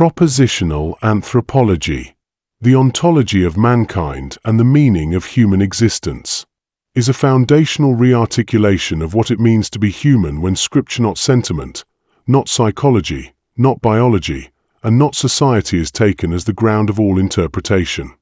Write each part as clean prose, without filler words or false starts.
Propositional anthropology, the ontology of mankind and the meaning of human existence, is a foundational re-articulation of what it means to be human when scripture, not sentiment, not psychology, not biology, and not society is taken as the ground of all interpretation.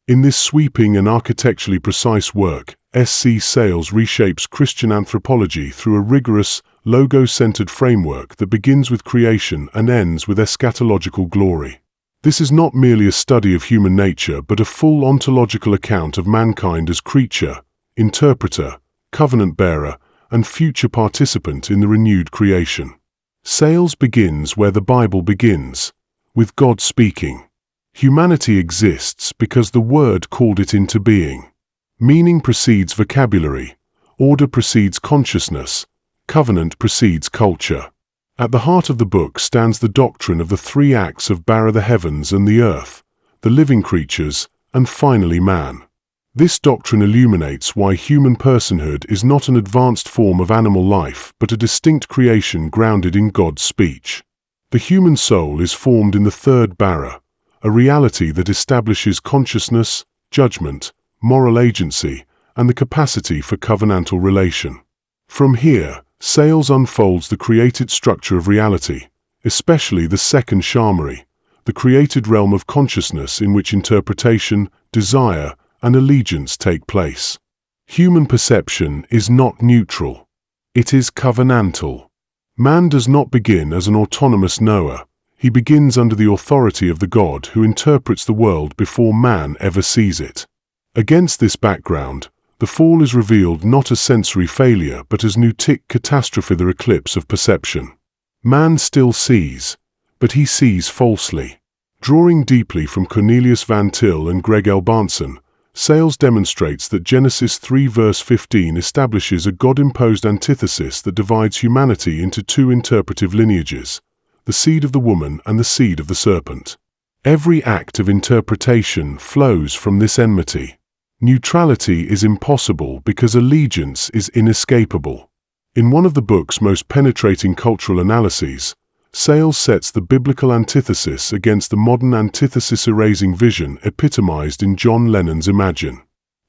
In this sweeping and architecturally precise work, S.C. Sayles reshapes Christian anthropology through a rigorous, logo-centered framework that begins with creation and ends with eschatological glory. This is not merely a study of human nature but a full ontological account of mankind as creature, interpreter, covenant-bearer, and future participant in the renewed creation. Sayles begins where the Bible begins, with God speaking. Humanity exists because the Word called it into being. Meaning precedes vocabulary, order precedes consciousness, covenant precedes culture. At the heart of the book stands the doctrine of the three acts of bara-the heavens and the earth, the living creatures, and finally man. This doctrine illuminates why human personhood is not an advanced form of animal life but a distinct creation grounded in God's speech. The human soul is formed in the third bara, a reality that establishes consciousness, judgment, moral agency, and the capacity for covenantal relation. From here, Sayles unfolds the created structure of reality, especially the second shamari, the created realm of consciousness in which interpretation, desire, and allegiance take place. Human perception is not neutral. It is covenantal. Man does not begin as an autonomous knower. He begins under the authority of the God who interprets the world before man ever sees it. Against this background, the fall is revealed not as sensory failure but as pneutic catastrophe, the eclipse of perception. Man still sees, but he sees falsely. Drawing deeply from Cornelius Van Til and Greg L. Bahnsen, Sayles demonstrates that Genesis 3 verse 15 establishes a God-imposed antithesis that divides humanity into two interpretive lineages, the seed of the woman and the seed of the serpent. Every act of interpretation flows from this enmity. Neutrality is impossible because allegiance is inescapable. In one of the book's most penetrating cultural analyses, Sayles sets the biblical antithesis against the modern antithesis-erasing vision epitomized in John Lennon's Imagine.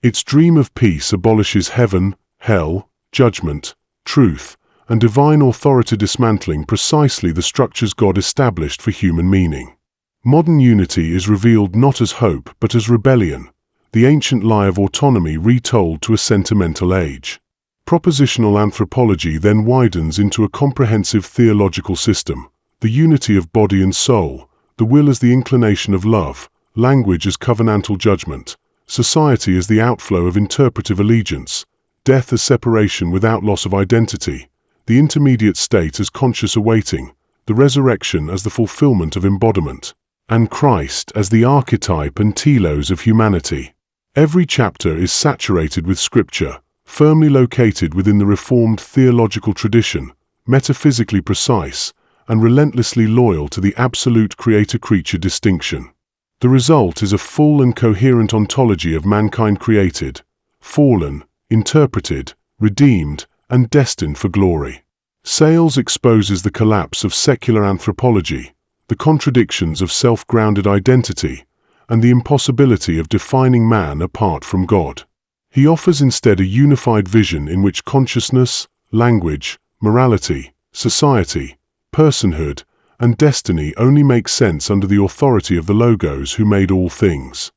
Its dream of peace abolishes heaven, hell, judgment, truth, and divine authority, dismantling precisely the structures God established for human meaning. Modern unity is revealed not as hope but as rebellion, the ancient lie of autonomy retold to a sentimental age. Propositional anthropology then widens into a comprehensive theological system, the unity of body and soul, the will as the inclination of love, language as covenantal judgment, society as the outflow of interpretive allegiance, death as separation without loss of identity, the intermediate state as conscious awaiting, the resurrection as the fulfillment of embodiment, and Christ as the archetype and telos of humanity. Every chapter is saturated with scripture, firmly located within the Reformed theological tradition, metaphysically precise, and relentlessly loyal to the absolute creator-creature distinction. The result is a full and coherent ontology of mankind created, fallen, interpreted, redeemed, and destined for glory. Sayles exposes the collapse of secular anthropology, the contradictions of self-grounded identity, and the impossibility of defining man apart from God. He offers instead a unified vision in which consciousness, language, morality, society, personhood, and destiny only make sense under the authority of the Logos who made all things.